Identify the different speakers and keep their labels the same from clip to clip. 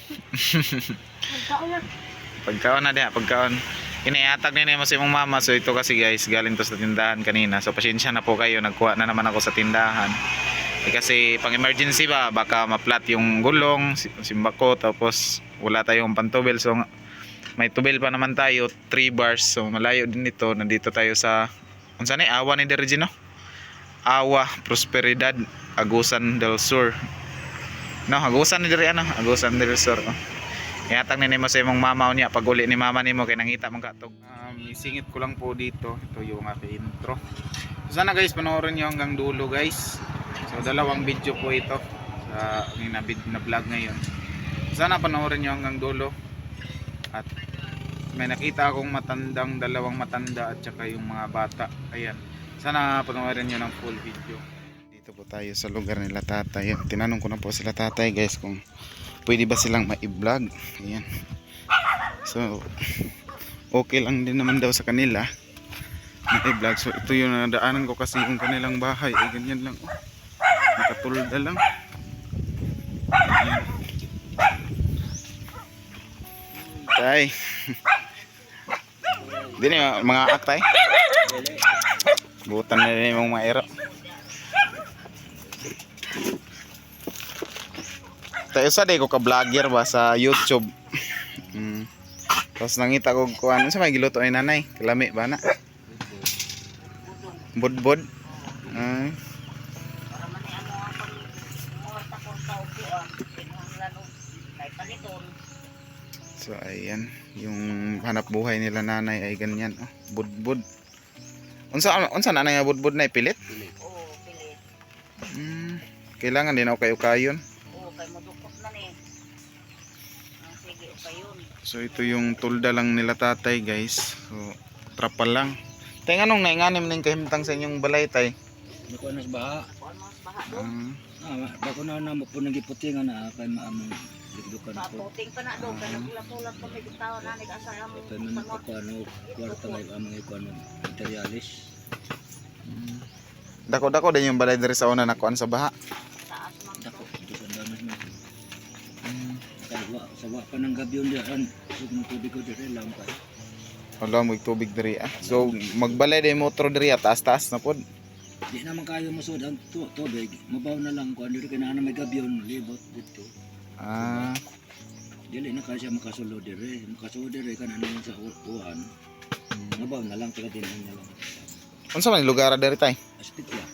Speaker 1: Pagkaon na.
Speaker 2: Pagkaon na diha, pagkaon. Iniatag ni mo sa imong mama. So ito kasi guys, galing to sa tindahan kanina. So pasensya na po kayo, nagkuha na naman ako sa tindahan. Kasi pang emergency ba, baka ma-flat yung gulong, simba ko, tapos wala tayong pantubel. So may tubel pa naman tayo, 3 bars. So malayo din ito. Nandito tayo sa unsa ni Awa ni Regino? Awa Prosperidad, Agusan del Sur. No, Agusan ni diri ano, Agusan del Sur. Oh. Ihatag ni mo sa imong mama niya pag uli ni mama nimo kay nangita man katog. Isingit ko lang po dito. Ito yung aking intro. So, sana guys panoorin niyo hanggang dulo guys. So dalawang video po ito sa aming na vlog ngayon. Sana panoorin niyo hanggang dulo. At may nakita akong dalawang matanda at saka yung mga bata. Ayan. Sana panoorin niyo ng full video. Dito po tayo sa lugar nila tatay. Tinanong ko na po sila tatay guys kung pwede ba silang ma-vlog. Ayan. So okay lang din naman daw sa kanila ma-vlog. So ito yung nadaanan ko kasi yung kanilang bahay ay ganyan lang. Oh. Nakatulda lang. Ayan. Tay. Di na mga aktay. Butan na rin yung mga ero. Tayo sa day ko ka vlogger ba sa YouTube. Tapos nangita ko kuan sa may giluto ay nanay, kalami ba na? Budbud. So ayan, yung hanap buhay nila nanay ay ganyan, oh, budbud. Unsa nanay nga budbud na pilit?
Speaker 1: Oo, pilit.
Speaker 2: Kailangan din ako kayo kayon.
Speaker 1: Oo, kay madukot na ni. Sige, okay yun.
Speaker 2: So ito yung tulda lang nila tatay guys. So trapal lang. Tay anong nainganim ning kahimtang sa inyong balay tay?
Speaker 3: Bako na sa baha.
Speaker 1: Kuan mas baha do.
Speaker 3: Bako na mo po nagiputingan na kay maamong ligdukan ko.
Speaker 1: Paputing pa na do kay nagulat-ulat pa may bitaw na nag-asay amo.
Speaker 3: Kay man ko ano kwarta kay among ikuan materialis.
Speaker 2: Dako-dako din yung balay diri sa una nakuan sa baha.
Speaker 1: Taas man
Speaker 3: Dako dukan damas man. Sa wa pa nang gabi diyan. Sug mo tubig ko dire lang kay.
Speaker 2: Wala mo tubig diri ah. So magbalay din motor diri taas-taas na pod.
Speaker 3: Di naman kayo masud ang tubig. Mabaw na lang kuan dire kana may gabyon libot dito. Dili na kaya siya makasulo dire. Makasulo dire kan ano sa uwan. Mabaw na lang taga dinhan na lang.
Speaker 2: Unsa man lugar diri tay?
Speaker 3: Aspitya.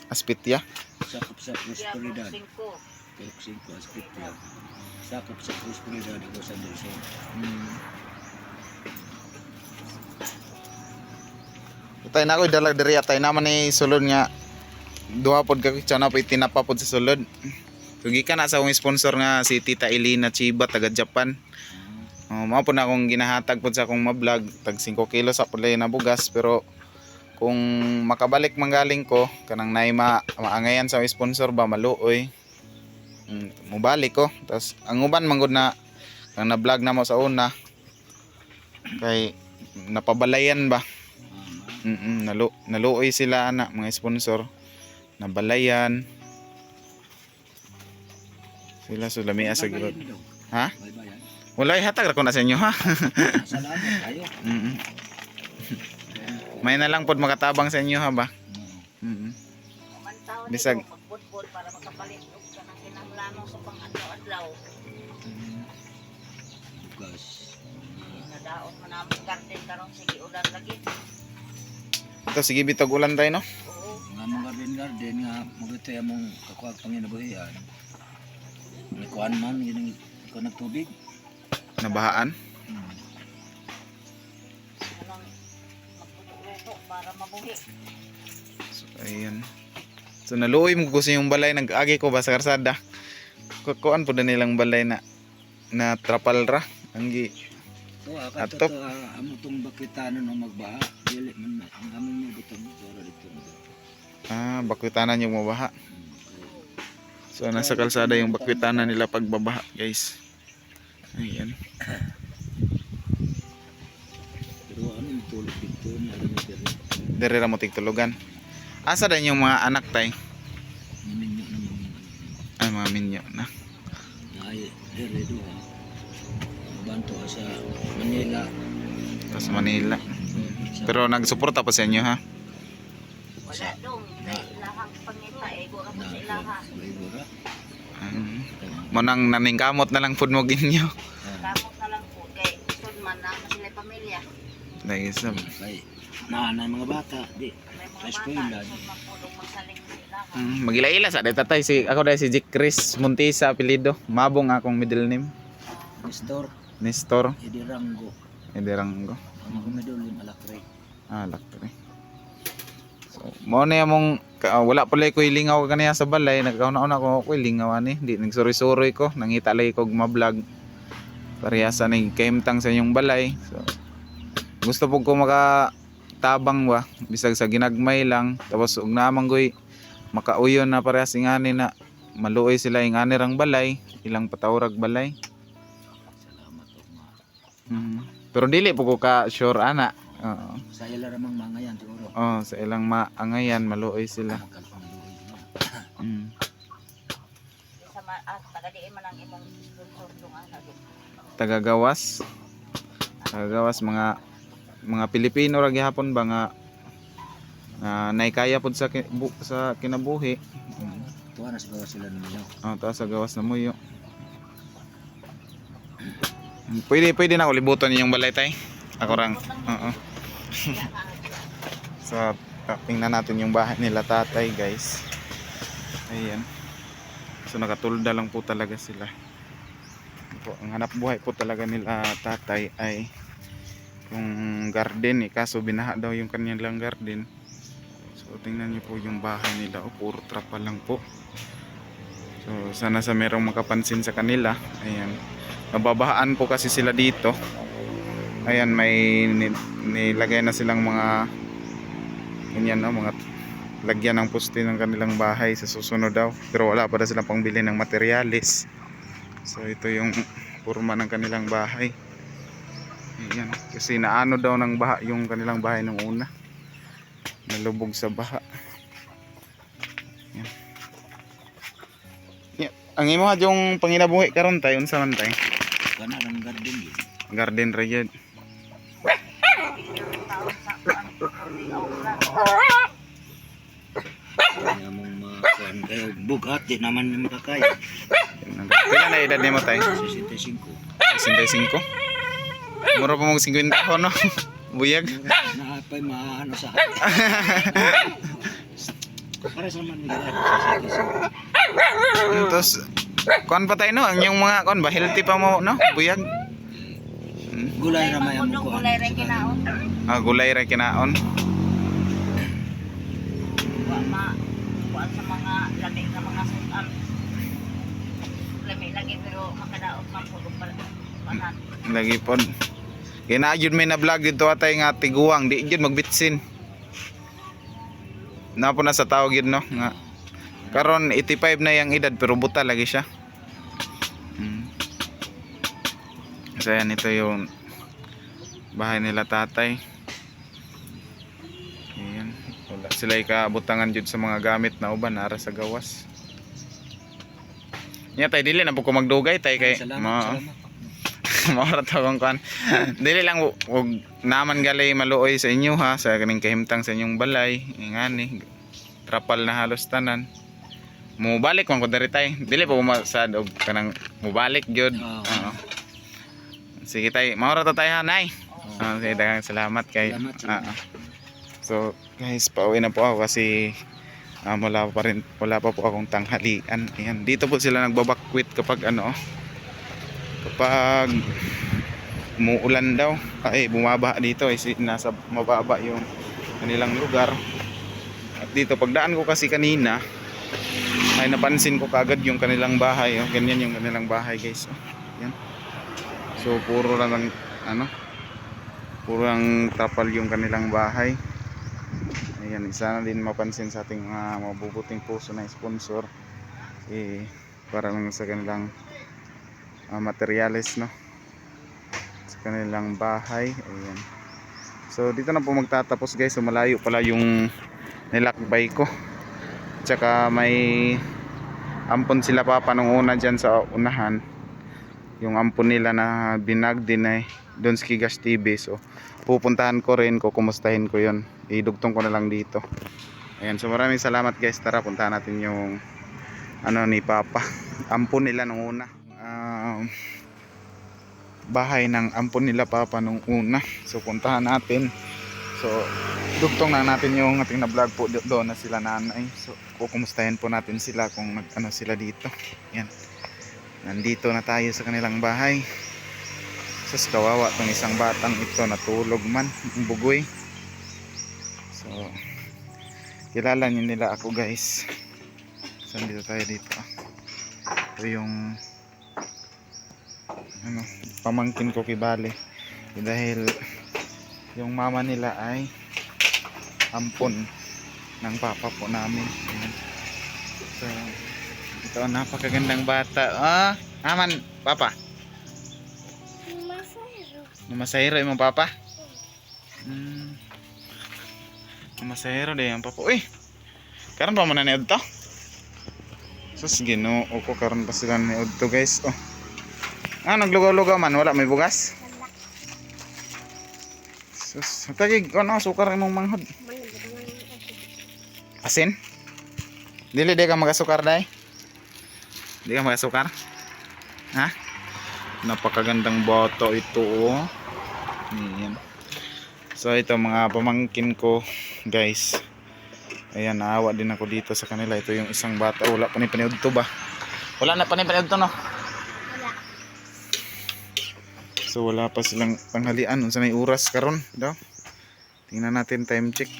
Speaker 2: Aspitya.
Speaker 3: Sakop sa Prosperidad.
Speaker 1: 5.
Speaker 3: Perok 5 Aspitya. Sakop sa Prosperidad ako sa Delson.
Speaker 2: Tay na ko dalag diri tay naman ni sulod nga duha pod ka na po itinapa pod sa sulod. So gikan na sa akong sponsor nga si Tita Elina Chiba taga Japan. Mao po na akong ginahatag pod sa akong ma-vlog tag 5 kilos sa pulay na bugas pero kung makabalik manggaling ko kanang nay maangayan sa sponsor ba maluoy. Mubalik ko. Tas ang uban manggod na kang na-vlog na mo sa una kay napabalayan ba. Naluoy sila ana mga sponsor nabalayan sila sulami sa gilid. Ha? Wala ihatag ra ko na sa inyo ha.
Speaker 3: Salamat kayo.
Speaker 2: May na lang pod makatabang sa inyo ha ba. Bisag
Speaker 1: Pagbudbud para makapalit og kanang kinahanglan sa pang-adlaw-adlaw.
Speaker 3: Bugas.
Speaker 1: Nadaot man among garden karon sige ulan lagi.
Speaker 2: ito sige bitog ulan tayo no.
Speaker 1: Oo.
Speaker 3: Nga mga garden nga magito among kakuha panginabuhian. May kuan man gining ko nagtubig.
Speaker 2: Nabahaan.
Speaker 1: Kanang magluto para mabuhi.
Speaker 2: So ayan. So naluoy mo ko sa yung balay nag-agi ko ba sa karsada. Kuan po na nilang balay na trapal ra. Anggi
Speaker 3: So
Speaker 2: Atop.
Speaker 3: amo tong bakitanon no magbaha. Dili man ang among may butong ora dito.
Speaker 2: bakwitanan yung mabaha. So nasa kalsada yung bakwitanan nila pagbabaha, guys. Ayan.
Speaker 3: Pero ano yung tulog dito ni ano pero
Speaker 2: Dere ra mo tigtulugan. Asa din yung mga anak tay?
Speaker 3: minyo naman.
Speaker 2: Ay mga minyo na.
Speaker 3: Ay dire duha. Banto sa Manila.
Speaker 2: Sa Manila.
Speaker 3: Sa-
Speaker 2: Pero nagsuporta pa sa inyo ha.
Speaker 1: Wala dong. Ilahang pangita eh. Gura po sa ilaha.
Speaker 3: Siguro.
Speaker 2: Mo nang naningkamot na lang pud mo ginyo.
Speaker 1: Kamot na lang po. Kay sud man na sila pamilya.
Speaker 2: Dahil sa
Speaker 3: Kay na mga bata di.
Speaker 1: May
Speaker 3: Sa
Speaker 1: mga
Speaker 3: eskwela.
Speaker 1: bata. Sud man po dong magsaling sa ilaha.
Speaker 2: magila-ila sa tatay si ako dahil si Jick Chris Montisa apelyido. Mabong akong middle name.
Speaker 3: Nestor
Speaker 2: Nestor
Speaker 3: Edirango.
Speaker 2: Ederanggo.
Speaker 3: Ang mga middle name Alakre.
Speaker 2: Lakto. So, mo na mong wala pala ko ilingaw kaniya sa balay, nagkauna-una ko ko ilingaw ani, di nagsuri-suri ko, nangita lay ko ma-vlog. Parehasa ni kaimtang sa inyong balay. So gusto po ko makatabang ba bisag sa ginagmay lang tapos ug naman goy makauyon na parehas ingani na maluoy sila ingani rang balay, ilang patawrag balay.
Speaker 3: Salamat po mga.
Speaker 2: Pero dili po ko ka sure ana. Oo.
Speaker 3: Sa ila ramang mga yan siguro.
Speaker 2: Oh, sa ilang maangayan maluoy sila.
Speaker 3: Magkalpangluoy mo.
Speaker 1: Sa tagadiin man ang imong sponsor dong ana dong.
Speaker 2: Tagagawas. Tagagawas mga Pilipino ra gihapon ba nga naikaya pod sa sa kinabuhi.
Speaker 3: Tuwa na siguro sila ninyo.
Speaker 2: Oh, taas sa gawas na muyo. Pwede na ko libuton yung balay tay. Ako rang. Oo. So, tingnan natin yung bahay nila tatay, guys. Ayan. So, nakatulda lang po talaga sila. Po, ang hanap buhay po talaga nila tatay ay yung garden eh. Kaso binaha daw yung kanilang garden. So, tingnan niyo po yung bahay nila. O, puro trapa lang po. So, sana sa merong makapansin sa kanila. Ayan. Nababahaan po kasi sila dito. Ayan, may nilagay na silang mga ganyan, no? Mga lagyan ng poste ng kanilang bahay sa susunod daw. Pero wala pa daw silang pangbili ng materyales. So, ito yung purma ng kanilang bahay. Ayan. Kasi naano daw ng baha yung kanilang bahay nung una. Nalubog sa baha. Ayan. Yan. Ang imo yung panginabuhi karon tayo unsa man tay?
Speaker 3: Kana ng garden yun.
Speaker 2: Garden ra yun.
Speaker 3: Kaya mong makuhan kayo. Bugat di naman yung makakaya.
Speaker 2: Pila na edad nimo tay?
Speaker 3: 65.
Speaker 2: 65. Mura pa mong 50 ako no. Buyag.
Speaker 3: Naapay maano sa para sa man nila.
Speaker 2: Tapos kuan pa tayo no, ang yung mga kuan ba healthy pa mo no? Buyag.
Speaker 3: Gulay na may
Speaker 1: Ang
Speaker 3: amo kuhan.
Speaker 1: gulay rin kinaon.
Speaker 2: Gulay ra kinaon.
Speaker 1: Kuan sa mga lami nga mga sutan. Lami lagi pero makadaot man po panan.
Speaker 2: Lagi pod. Kinaayod may na vlog dito atay nga tiguang di gyud magbitsin. Na po na sa tawag yun no nga. Karon 85 na yung edad pero buta lagi siya. So yan, ito yung bahay nila tatay. Ayan. Wala sila ikabutangan jud sa mga gamit na uban ara sa gawas. Nya tay dili na po ko magdugay tay kay
Speaker 3: Salamat.
Speaker 2: maura to kung kan. Dili lang og naman galay maluoy sa inyo ha sa kaning kahimtang sa inyong balay. Ingani trapal na halos tanan. Mubalik man ko diri tay. Dili po masad og kanang mubalik gyud. Oo. Sige tay, maura to tay ha nay. Sige daghang salamat kay. So guys, pauwi na po ako kasi wala pa po akong tanghalian. Ayan, dito po sila nagbabakwit kapag kapag umuulan daw. Ay bumaba dito nasa mababa yung kanilang lugar. At dito pagdaan ko kasi kanina ay napansin ko kagad yung kanilang bahay. Ganyan yung kanilang bahay guys. Yan. So puro lang puro ang tapal yung kanilang bahay. Ayan, isa na din mapansin sa ating mga mabubuting puso na sponsor para lang sa kanilang materyales no sa kanilang bahay. Ayan. So dito na po magtatapos guys. So malayo pala yung nilakbay ko. Tsaka may ampon sila papa nung una dyan sa unahan. yung ampon nila na binagdi na doon sa Kigas TV. So pupuntahan ko rin, kukumustahin ko yon, idugtong ko na lang dito. Ayan, so maraming salamat guys. Tara puntahan natin yung ano ni Papa, ampon nila nung una, bahay ng ampon nila Papa nung una. So puntahan natin. So dugtong na natin yung ating na vlog po doon na sila nanay. So kukumustahin po natin sila kung ano sila dito. Yan, nandito na tayo sa kanilang bahay. Sus, kawawa tong isang batang ito, natulog man ang bugoy. So kilala niyo nila ako guys. So dito tayo dito. Ito yung ano, pamangkin ko kibali. Dahil yung mama nila ay ampon ng papa po namin. Ayan. So ito, napakagandang bata. Aman Papa, masahiro yung Papa. Masahiro din yung Papa. Uy, karon pa mo na niod to. Sus, Ginoo ko, karon pa sila niod to guys. Naglugaw-lugaw man, wala may bugas. Sus, tagig ano, sukar imong manghod. Asin? Dili ka magasukar dai? Di ka magasukar? Ha? Napakagandang boto ito oh. Ayan. So ito mga pamangkin ko guys. Ayan, naawa din ako dito sa kanila. Ito yung isang bata. Wala pa ni paniud to ba? Wala na pa ni paniud to no?
Speaker 1: Wala.
Speaker 2: So wala pa silang tanghalian. Unsa may oras karon daw? Tingnan natin, time check.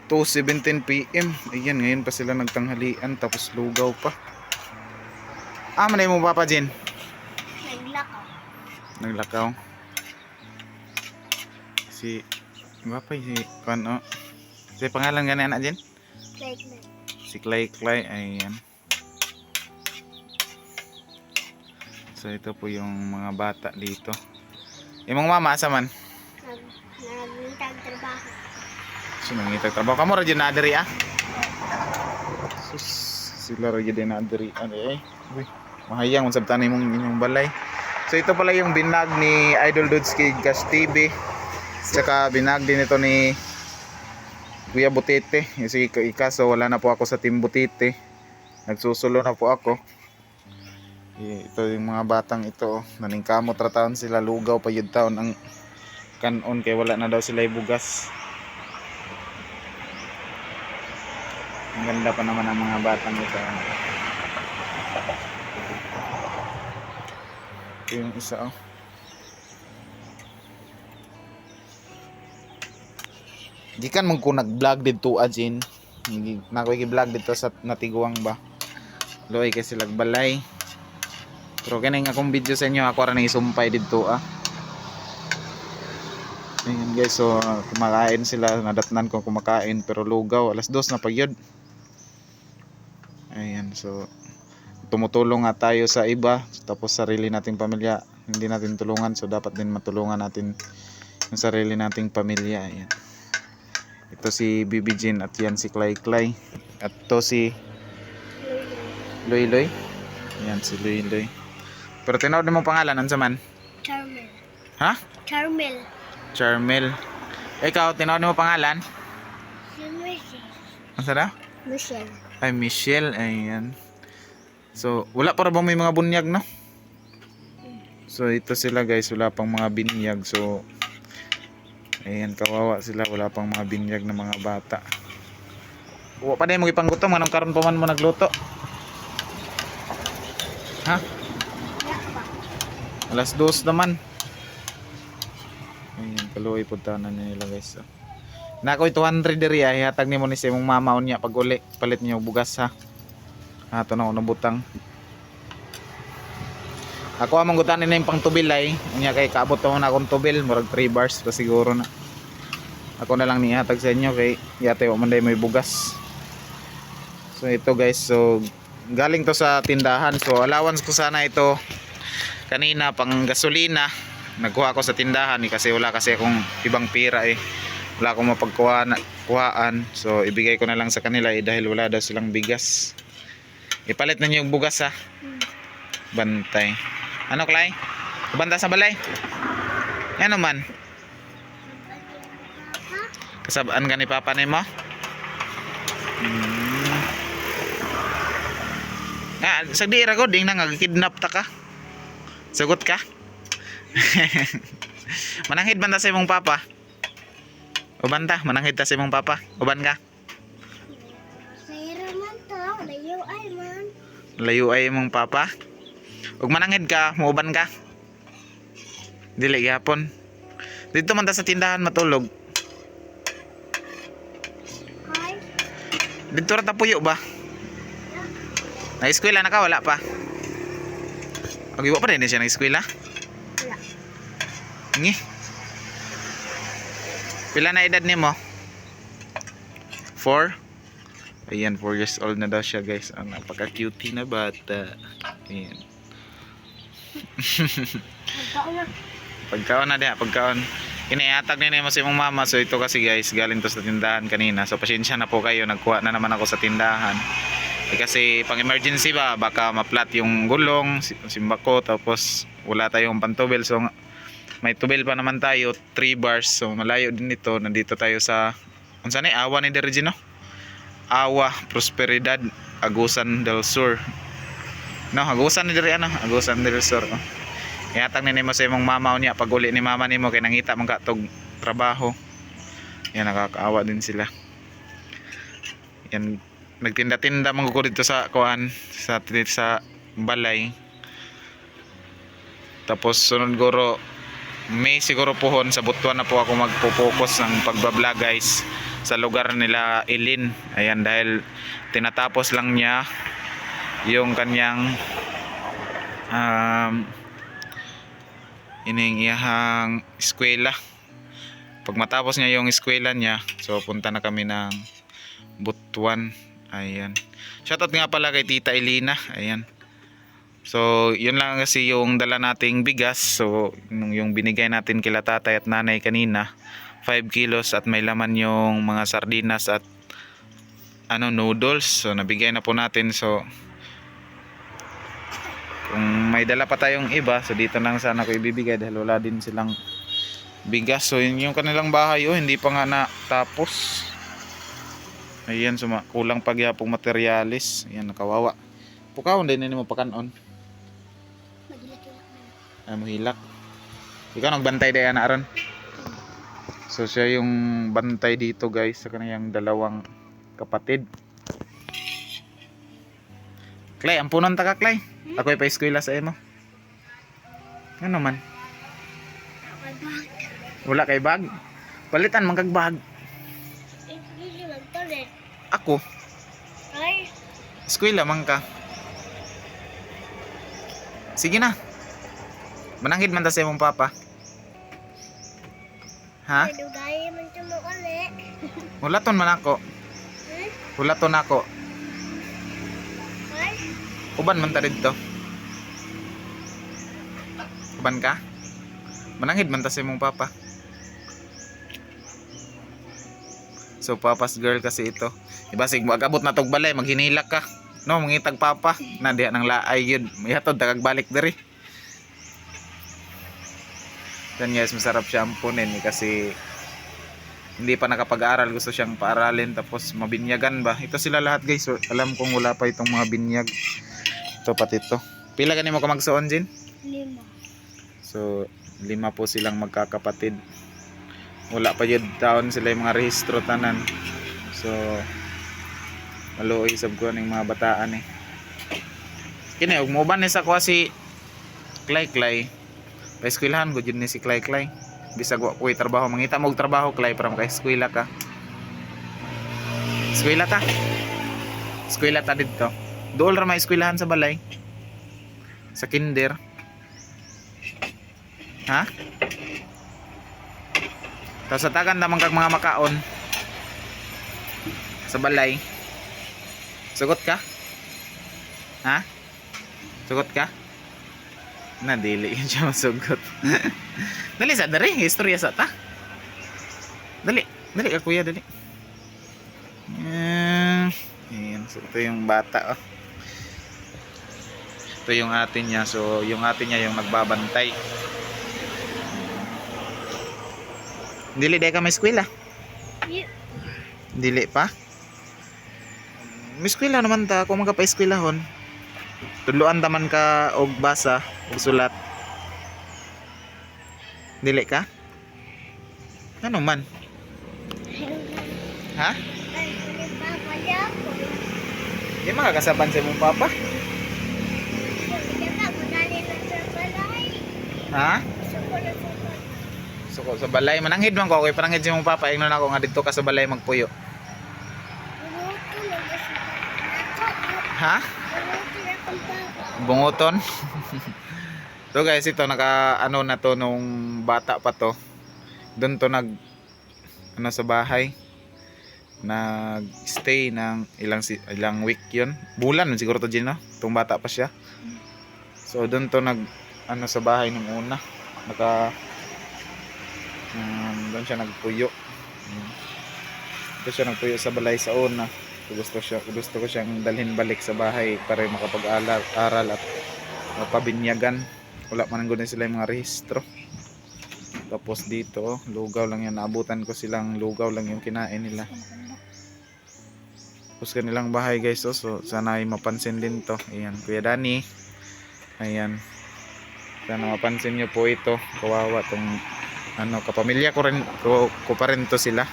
Speaker 2: 2:17 PM. Ayan, ngayon pa sila nagtanghalian tapos lugaw pa. Manay mo Papa Jen?
Speaker 1: Naglakaw.
Speaker 2: Naglakaw. Si Papa si ano? Si pangalan gani anak Jen?
Speaker 1: Like.
Speaker 2: Si Clay. Ayan. So ito po yung mga bata dito. Imong mama asa man?
Speaker 1: Nagmintag trabaho.
Speaker 2: So nangitag trabaho kamo ra dyan na diri Sus, sila ra dyan na diri uy, mahayang unsab tanay mong inyong balay. So ito pala yung binag ni Idol Dudes Kigas TV. Saka binag din ito ni Kuya Butete. Sige so wala na po ako sa Team Butete. Nagsusulo na po ako. Ito yung mga batang ito. Naningkamot ra taon sila, lugaw pa yun taon ang kanon kay wala na daw sila ibugas. Ang ganda pa naman ang mga batang ito. Ito yung isa Gikan mong ko nag-vlog dito Ajin. Nakoy gi-vlog dito sa Natiguang ba. Loy kay sila balay. Pero kaning akong video sa inyo ako ra nang isumpay dito Ayan guys, so kumakain sila, nadatnan ko kumakain pero lugaw, alas 2 na pagyod. Ayan, so tumutulong nga tayo sa iba, tapos sarili nating pamilya hindi natin tulungan, so dapat din matulungan natin yung sarili nating pamilya. Ayan. Ito si Bibi Jean at yan si Clay at to si Loy. Ayan si Loy. Pero tinawag mo pangalan, ano man?
Speaker 1: Charmel.
Speaker 2: Ha?
Speaker 1: Charmel.
Speaker 2: Ikaw, tinawag mo pangalan?
Speaker 1: Si Michelle.
Speaker 2: Ano daw?
Speaker 1: Michelle.
Speaker 2: Ay, Michelle. Ayan. So, wala para bang may mga bunyag, no? So, ito sila guys. Wala pang mga binyag. So, ayan, kawawa sila. Wala pang mga binyag na mga bata. Huwag pa din mo ipanggutom. Anong karon pa man mo nagluto? Ha? Alas 2 naman. Ayan, kaluoy po tanan nila guys. Nakoy 200 diri ay hatag nimo ni sa imong mama unya pag uli palit niyo bugas ha. Ato na unang butang. Ako among gutanin na yung pang tubil ay unya kay kaabot to na akong tubil murag 3 bars pa siguro na. Ako na lang ni hatag sa inyo kay yate wa man day may bugas. So ito guys, so galing to sa tindahan. So allowance ko sana ito kanina pang gasolina. Nagkuha ako sa tindahan kasi wala kasi akong ibang pira wala akong mapagkuhaan, so ibigay ko na lang sa kanila dahil wala daw silang bigas. Ipalit na niyo yung bugas ha. Bantay. Ano, Clay? Banta sa balay? Ano man? Kasabaan ka ni Papa ni mo? Sagdi ra ko ding nangagkidnap ta ka. Sugot ka? Mananghid banta sa imong papa. Uban ta, mananghid ta sa imong papa. Uban ka?
Speaker 4: Mayroon man to, layo ay man.
Speaker 2: Layo ay imong papa. Ug mananghid ka, muuban ka. Dili gyapon. Dito man ta sa tindahan matulog.
Speaker 4: Ay,
Speaker 2: Dito ra ta puyo ba? Na-eskwela na ka, wala pa. Iwa pa din siya ng eskwela?
Speaker 4: wala.
Speaker 2: Ngi. Pila na edad nimo? 4? Ayan, 4 years old na daw siya, guys. Ang napaka-cutie na bata. Ayan.
Speaker 4: Magkaon na.
Speaker 2: Pagkaon na diha, pagkaon. Iniatag na mo sa imong mama. So ito kasi, guys, galing to sa tindahan kanina. So pasensya na po kayo, nagkuha na naman ako sa tindahan. Kasi pang emergency ba, baka ma-flat yung gulong, simba ko, tapos wala tayong pantubel. So may tubel pa naman tayo, 3 bars. So malayo din ito. Nandito tayo sa unsa ni Awa ni Regino? Awa Prosperidad, Agusan del Sur. No, Agusan ni Diri ano, Agusan del Sur. Oh. Ihatag ni mo sa imong mama niya pag uli ni mama nimo kay nangita man ka tog trabaho. Yan, nakakaawa din sila. Yan, nagtinda-tinda man ko dito sa kuan sa balay. Tapos sunod guro may siguro pohon sa Butuan na po ako magpo-focus ng pagbablog, guys, sa lugar nila Ilin. Ayan, dahil tinatapos lang niya yung kanyang ining iyahang eskwela. Pag matapos niya yung eskwela niya, so punta na kami ng Butuan. Ayan. Shoutout nga pala kay Tita Elina. Ayan. So, yun lang kasi yung dala nating bigas. So, yung binigay natin kila tatay at nanay kanina, 5 kilos at may laman yung mga sardinas at noodles. So, nabigay na po natin. So, kung may dala pa tayong iba, so dito lang sana ko ibibigay dahil wala din silang bigas. So, yun yung kanilang bahay. Oh, hindi pa nga natapos. Ayan, so kulang pagyapong materialis. Ayan, nakawawa. Pukaon din mo pakanon. Ay, mohilak. Ikaw nagbantay day na aron. So siya yung bantay dito, guys, sa kaniyang dalawang kapatid. Clay, ampunon ta ka, Clay. Ako ay pa-eskwela sa imo. Ano man? Wala kay bag. Palitan man kag bag.
Speaker 4: Hindi lang to rin.
Speaker 2: Ako,
Speaker 4: Ay,
Speaker 2: eskwela man ka. Sige na. Mananghid man ta sa imong papa. Ha?
Speaker 4: nadugay man ito mo ulit.
Speaker 2: Hulaton man ako. Hulaton ako.
Speaker 4: Ay,
Speaker 2: Uban man ta dito. Uban ka? Mananghid man ta sa imong papa. So papa's girl kasi ito. Ibasig mo agabot na tog balay, maghinilak ka. No, mangitag papa. Na diha nang laay yun. Mayatod tagag balik diri. Yan, guys, masarap siya ampunin kasi hindi pa nakapag-aaral, gusto siyang paaralin tapos mabinyagan ba. Ito sila lahat, guys. So, alam kong wala pa itong mga binyag. Ito pati ito. Pila ganin mo ka magsuon, Jin?
Speaker 4: 5.
Speaker 2: So 5 po silang magkakapatid. Wala pa yun taon sila yung mga rehistro tanan. So maluoy sab ko ng mga bataan eh. Kini ug moban ni sa ko si Clay. Pa-eskwelahan ko jud ni si Clay. Bisag wa ko'y trabaho, mangita mo og trabaho, Clay, para maka-eskwela ka. Eskwela ta. Eskwela ta dito. Dool ra may eskwelahan sa balay. Sa kinder. Ha? Tapos sa tagan naman kag mga makaon sa balay. Sugot ka? Ha? Sugot ka? Na dili yun siya masugot. Dali sa dari, istorya sa ta. Dali ka kuya, dali. Ayan, so ito yung bata, oh. Ito yung ate niya. So, yung ate niya yung nagbabantay. Dili day ka may eskwela.
Speaker 4: Di-
Speaker 2: Dili pa. May eskwela naman ta. Kung magapa-eskwelahon. Tuluan taman ka og basa, og sulat. Dili ka? Ano man? Ha?
Speaker 4: Ay, nagpapali ako.
Speaker 2: Di makakasaban sa imong papa?
Speaker 4: Hindi ka, madali na sa balay.
Speaker 2: Ha?
Speaker 4: Gusto ko na sa balay.
Speaker 2: So sa balay mananghid man ko kay pananghid sa imong papa ingnon ako nga didto ka sa balay magpuyo.
Speaker 4: Bunuto na ba sa ako?
Speaker 2: Ha?
Speaker 4: Bunuto na kang papa.
Speaker 2: Bunguton. So guys, ito naka ano na to nung bata pa to. Doon to nag ano sa bahay. Nag-stay ng ilang week 'yon. Bulan siguro to din no. Tung bata pa siya. So doon to nag ano sa bahay nung una. Doon siya nagpuyo. Doon siya nagpuyo sa balay sa una. Gusto ko siyang dalhin balik sa bahay para makapag-aral at mapabinyagan. Wala man gud sila yung mga rehistro. Tapos dito, lugaw lang yan. Naabutan ko silang lugaw lang yung kinain nila. Tapos kanilang bahay guys. So sana ay mapansin din to. Ayan, Kuya Danny. Ayan. Sana mapansin nyo po ito. Kawawa tong ano, kapamilya ko rin ko pa rin to sila.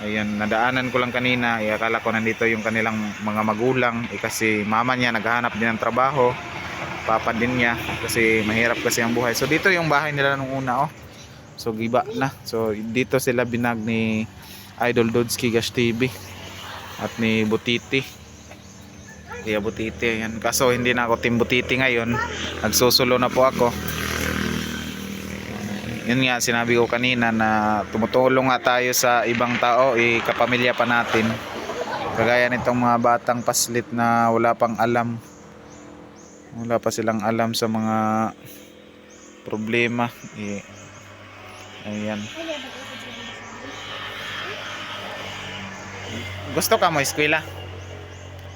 Speaker 2: Ayan, nadaanan ko lang kanina. Akala ko nandito yung kanilang mga magulang. Kasi mama niya naghahanap din ng trabaho. Papa din niya kasi mahirap kasi ang buhay. So dito yung bahay nila nung una oh. So giba na. So dito sila binag ni Idol Dodski Gash TV at ni Butiti. Kaya Butiti ayan. Kaso hindi na ako team Butiti ngayon. Nagsusulo na po ako. Yun nga sinabi ko kanina na tumutulong nga tayo sa ibang tao, kapamilya pa natin. Kagaya nitong mga batang paslit na wala pang alam. Wala pa silang alam sa mga problema. Ayan. Gusto ka mo eskwela?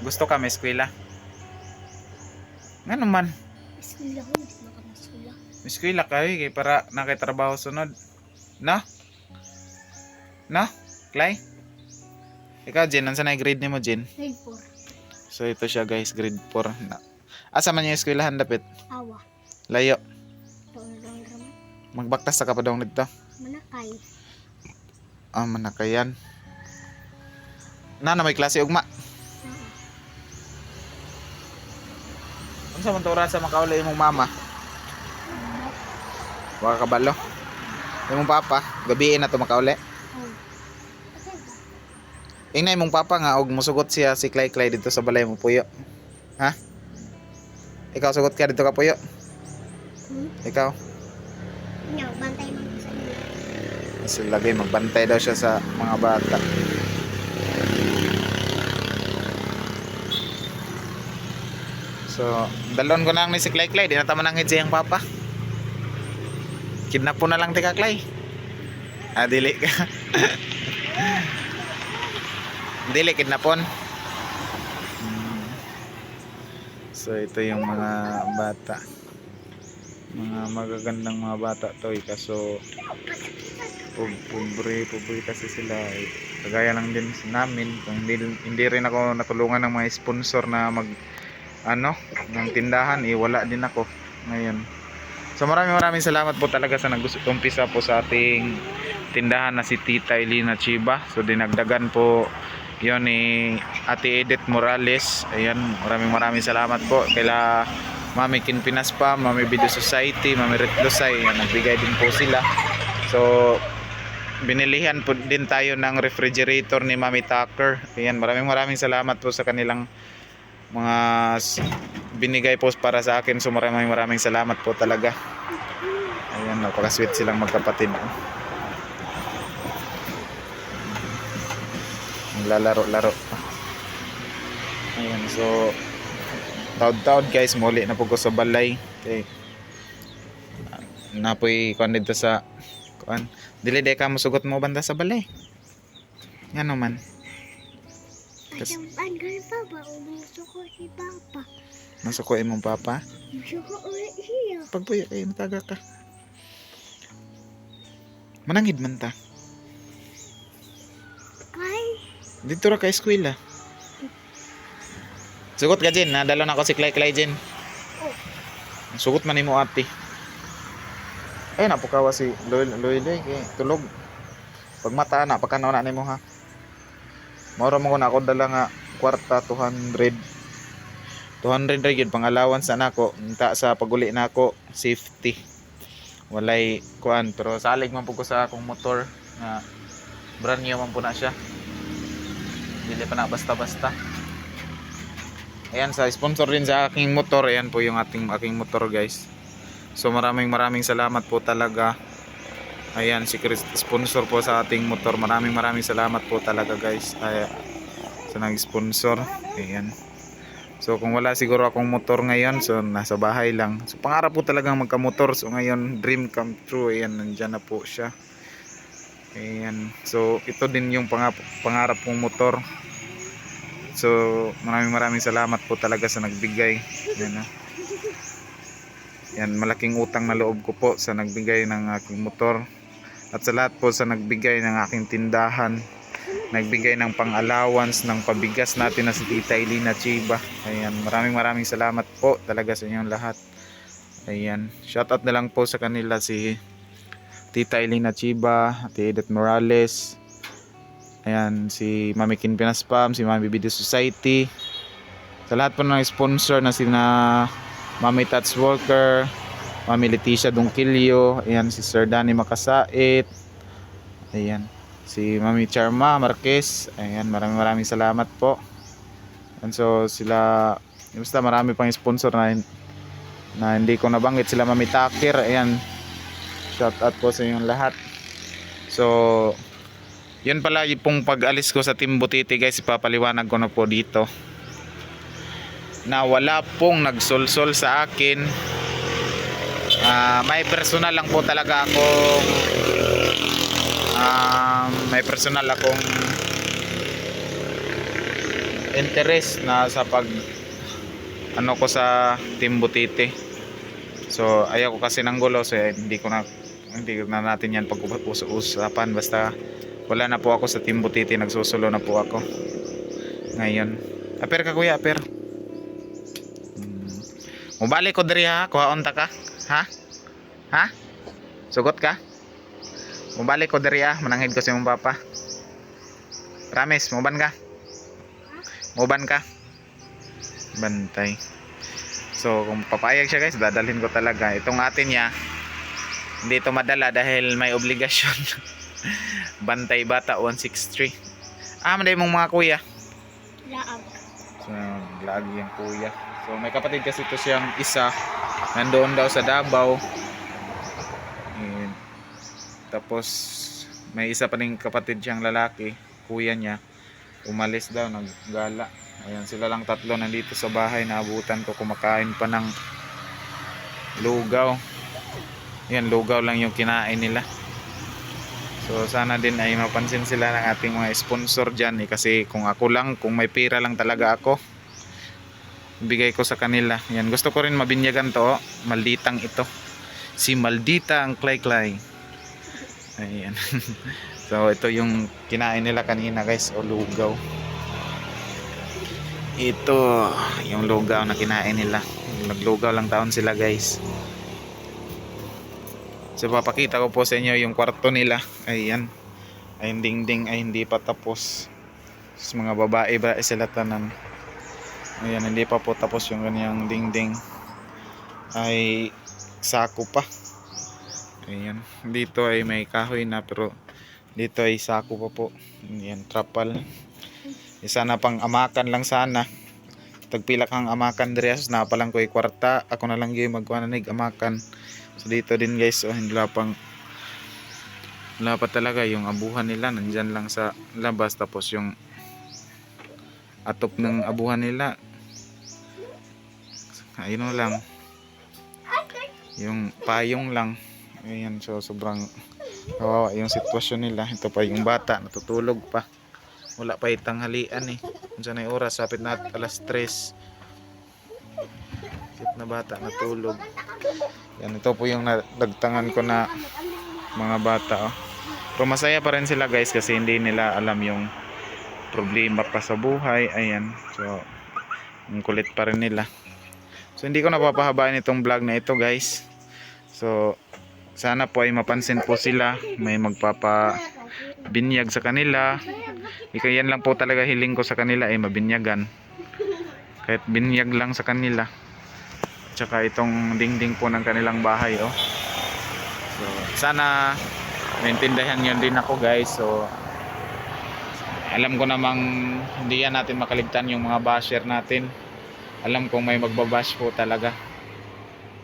Speaker 2: Gusto ka mo eskwela? Nga naman.
Speaker 4: Eskwela ko, hindi na kami eskwela.
Speaker 2: Eskwela ka kay para nakitrabaho sunod. No? No? Clay? Ikaw Jen, nansa na grade nimo Jen?
Speaker 4: Grade 4.
Speaker 2: So ito siya guys, grade 4 na. Asa man yung eskwelahan dapit?
Speaker 4: Awa.
Speaker 2: Layo.
Speaker 4: Tawag raman.
Speaker 2: Magbaktas ka pa daw nito.
Speaker 4: Manakay.
Speaker 2: Ah, manakayan. Na may klase ugma. Unsa man to sa makaulay imong mama? Wa ka kabalo. Imong papa, gabi na to makauli. Ingna imong papa nga og musugot siya si Clay dito sa balay mo puyo. Ha? Ikaw sugot ka dito ka puyo? Ikaw?
Speaker 4: Nya, bantay mo sa inyo.
Speaker 2: So lagi magbantay daw siya sa mga bata. So, dalon ko na lang ni si Clay, di na tama nangit siyang papa. Kidnap po na lang tika Clay. Ah, dili ka. Dili, kidnapon. So, ito yung mga bata. Mga magagandang mga bata to. Kaso, pobre kasi sila. Kagaya lang din namin. Kung hindi rin ako natulungan ng mga sponsor na ng tindahan, wala din ako ngayon. So maraming salamat po talaga sa nag-umpisa po sa ating tindahan na si Tita Elina Chiba. So dinagdagan po yon ni Ate Edith Morales. Ayan, maraming salamat po kaila Mami Kinpinas pa, Mami Video Society, Mami Retlosay. Nagbigay din po sila. So binilihan po din tayo ng refrigerator ni Mami Tucker. Ayan, maraming salamat po sa kanilang mga binigay po para sa akin. So maraming salamat po talaga. Ayan, napaka-sweet silang magkapatid. Lalaro-laro. Ayan, so taod guys, muli na po ko sa balay. Okay. Napoy kuan dito sa kuan. Dili ka musugot mo banda sa balay. Ngano man?
Speaker 4: Ang pa ba? Umuso ko si Papa.
Speaker 2: Nasuko imong papa.
Speaker 4: Suko ulit siya.
Speaker 2: Pagpuyo kayo mataga ka. Manangid man ta.
Speaker 4: Kay.
Speaker 2: Dito ra ka eskwela. Sugot ka Jen, nadalo na ko si Clay Jen. Sugot man nimo ate. Ay napukawa si Loy kay tulog. Pag mata na pagkanaw na nimo ha. Moro mo ko na ako dala nga kwarta 200 ra gyud pang allowance na nako unta sa paguli nako safety. Walay kuan pero salig man pud ko sa akong motor nga brand new man po na siya. Dili pa na basta-basta. Ayan sa sponsor rin sa aking motor, ayan po yung aking motor guys. So maraming salamat po talaga. Ayan si Chris sponsor po sa ating motor. Maraming salamat po talaga guys. Ay, sa nag-sponsor. Ayan. So kung wala siguro akong motor ngayon, so nasa bahay lang. So pangarap po talagang magka-motor. So ngayon dream come true. Ayan, nandiyan na po siya. Ayan. So ito din yung pangarap kong motor. So maraming salamat po talaga sa nagbigay. Ayan na. Yan, malaking utang na loob ko po sa nagbigay ng aking motor. At sa lahat po sa nagbigay ng aking tindahan. Nagbigay ng pang-allowance ng pabigas natin na si Tita Elina Chiba. Ayan, maraming salamat po talaga sa inyong lahat. Ayan, shoutout na lang po sa kanila si Tita Elina Chiba, Ate Edith Morales. Ayan, si Mami Kin Pinaspam, si Mami Video Society. Sa lahat po ng sponsor na sina Mami Tats Walker, Mami Leticia Dungkilyo, ayan si Sir Danny Makasait. Ayan. Si Mami Charma Marquez. Ayan, maraming salamat po. And so sila, basta marami pang sponsor na hindi ko nabanggit. Sila Mami Takir. Ayan, shout out po sa inyong lahat. So yun pala yung pong pag-alis ko sa Team Butiti guys, ipapaliwanag ko na po dito na wala pong nagsolsol sa akin. May personal lang po talaga akong interest na sa pag ko sa Team Butiti. So ayaw ko kasi ng gulo, so hindi na natin yan pag-usapan. Basta wala na po ako sa Team Butiti, nagsusulo na po ako ngayon. Aper ka kuya, aper. Mubalik ko diri ha, kuhaon ta ka. Ha? Sugot ka? Mubalik ko diri ha, mananghid ko sa imong papa. Promise, muban ka? Muban ka? Bantay. So kung papayag siya guys, dadalhin ko talaga. Itong atin niya, hindi ito madala dahil may obligasyon. Bantay Bata 163. Manday mong mga kuya.
Speaker 4: Laag.
Speaker 2: So lagi yung kuya. So may kapatid kasi ito siyang isa, nandoon daw sa Davao. And, tapos may isa pa ring kapatid siyang lalaki, kuya niya, umalis daw, naggala. Ayan, sila lang tatlo nandito sa bahay. Naabutan ko, kumakain pa ng lugaw. Yan, lugaw lang yung kinain nila. So sana din ay mapansin sila ng ating mga sponsor dyan kasi kung ako lang, kung may pera lang talaga ako, bigay ko sa kanila. Yan, gusto ko rin mabinyagan to. Malditang ito, si Maldita ang Clay. Ayan. So ito yung kinain nila kanina guys, o lugaw. Ito yung lugaw na kinain nila. Naglugaw lang taon sila guys. So papakita ko po sa inyo yung kwarto nila. Ayan, ay dingding ay hindi pa tapos. Sa mga babae ba sila tanan. Ayan, hindi pa po tapos yung kanyang dingding. Ay sako pa. Ayan, dito ay may kahoy na, pero dito ay sako pa po. Ayan, trapal. Sana pang amakan lang sana. Tagpilak ang amakan dress na palang ko ay kwarta. Ako na lang yung magkuhanig amakan. So dito din guys, wala pa talaga yung abuhan nila, nandyan lang sa labas. Tapos yung atop ng abuhan nila, ayun lang, yung payong lang. Ayan, so sobrang kawawa yung sitwasyon nila. Ito pa yung bata, natutulog pa, wala pa itanghalian eh. Diyan ay oras, sapit na alas 3. Cute na bata natulog. Yan, ito po yung nagtangan ko na mga bata. Oh. Pero masaya pa rin sila guys kasi hindi nila alam yung problema pa sa buhay. Ayan. So, ang kulit pa rin nila. So, hindi ko napapahabain itong vlog na ito guys. So, sana po ay mapansin po sila. May magpapabinyag sa kanila. Yan lang po talaga hiling ko sa kanila ay mabinyagan. Kahit binyag lang sa kanila. Tsaka itong dingding po ng kanilang bahay. Oh. So, sana maintindihan nyo din ako guys. So, alam ko namang hindi yan natin makaligtan yung mga basher natin. Alam kong may magbabash po talaga.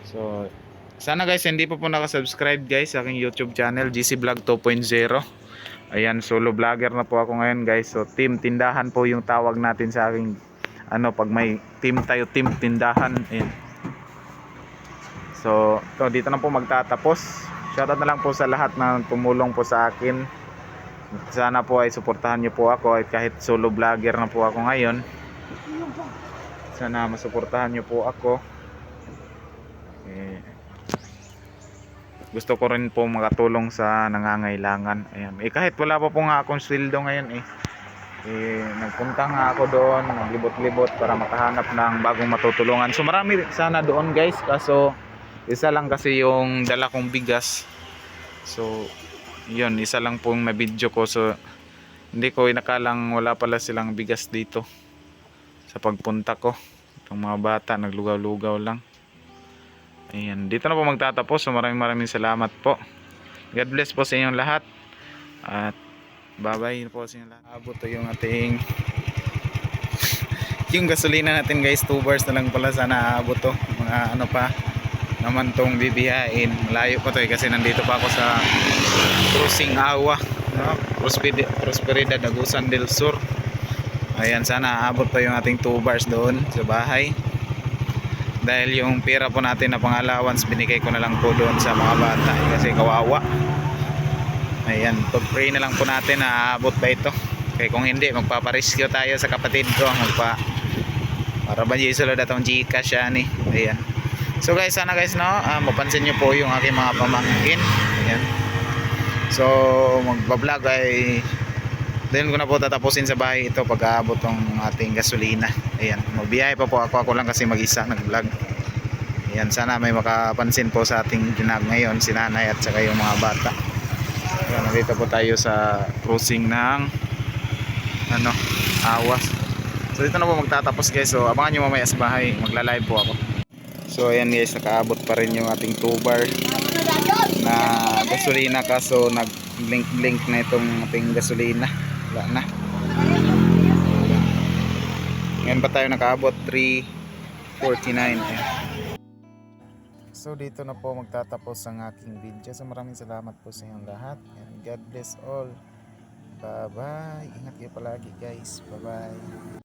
Speaker 2: So, sana guys hindi po nakasubscribe guys sa aking YouTube channel GC Vlog 2.0. Ayan, solo vlogger na po ako ngayon guys. So, team tindahan po yung tawag natin sa aking pag may team tayo, team tindahan. Ayan. So, dito na po magtatapos. Shoutout na lang po sa lahat na tumulong po sa akin. Sana po ay suportahan niyo po ako kahit solo vlogger na po ako ngayon. Sana masuportahan niyo po ako. Gusto ko rin po makatulong sa nangangailangan. Ayan. Kahit wala pa po nga akong sweldo ngayon nagpunta nga ako doon, naglibot-libot para makahanap ng bagong matutulungan. So marami sana doon guys, kaso isa lang kasi yung dala kong bigas. So yun, isa lang pong na-video ko. So hindi ko inakalang wala pala silang bigas dito sa pagpunta ko. Itong mga bata naglugaw-lugaw lang. Ayan, dito na po magtatapos. So maraming salamat po. God bless po sa inyong lahat. At bye-bye po sa inyong lahat. Abot to yung ating yung gasolina natin guys. 2 bars na lang pala. Sana abot to. Mga pa naman tong bibiyain. Malayo pa to kasi nandito pa ako sa Cruising Awa, no? Prosperidad Agusan del Sur. Ayan, sana abot pa yung ating 2 bars doon sa bahay. Dahil yung pera po natin na pang-allowance binigay ko na lang po doon sa mga bata kasi kawawa. Ayan, pag-pray na lang po natin na aabot ba ito. Kaya kung hindi, magpaparescue tayo sa kapatid ko. Para ba yung sila datong Gcash yan eh. Ayan. So guys, sana guys mapansin nyo po yung aking mga pamangkin. Ayan. So magbablog ay doon ko na po tatapusin sa bahay ito pag aabot ng ating gasolina. Ayan, magbiyahe pa po ako lang kasi mag-isa nag-vlog. Ayan, sana may makapansin po sa ating dinag ngayon si nanay at saka yung mga bata. Ayan, nandito po tayo sa cruising ng Awas. So dito na po magtatapos guys. So abangan nyo mamaya sa bahay, magla-live po ako. So ayan guys, nakaabot pa rin yung ating 2 bar na gasolina kaso nag-blink na itong ating gasolina. Wala na. Ngayon pa tayo nakaabot 3:49. So dito na po magtatapos ang aking video. So maraming salamat po sa inyong lahat. And God bless all. Bye bye. Ingat kayo palagi guys. Bye bye.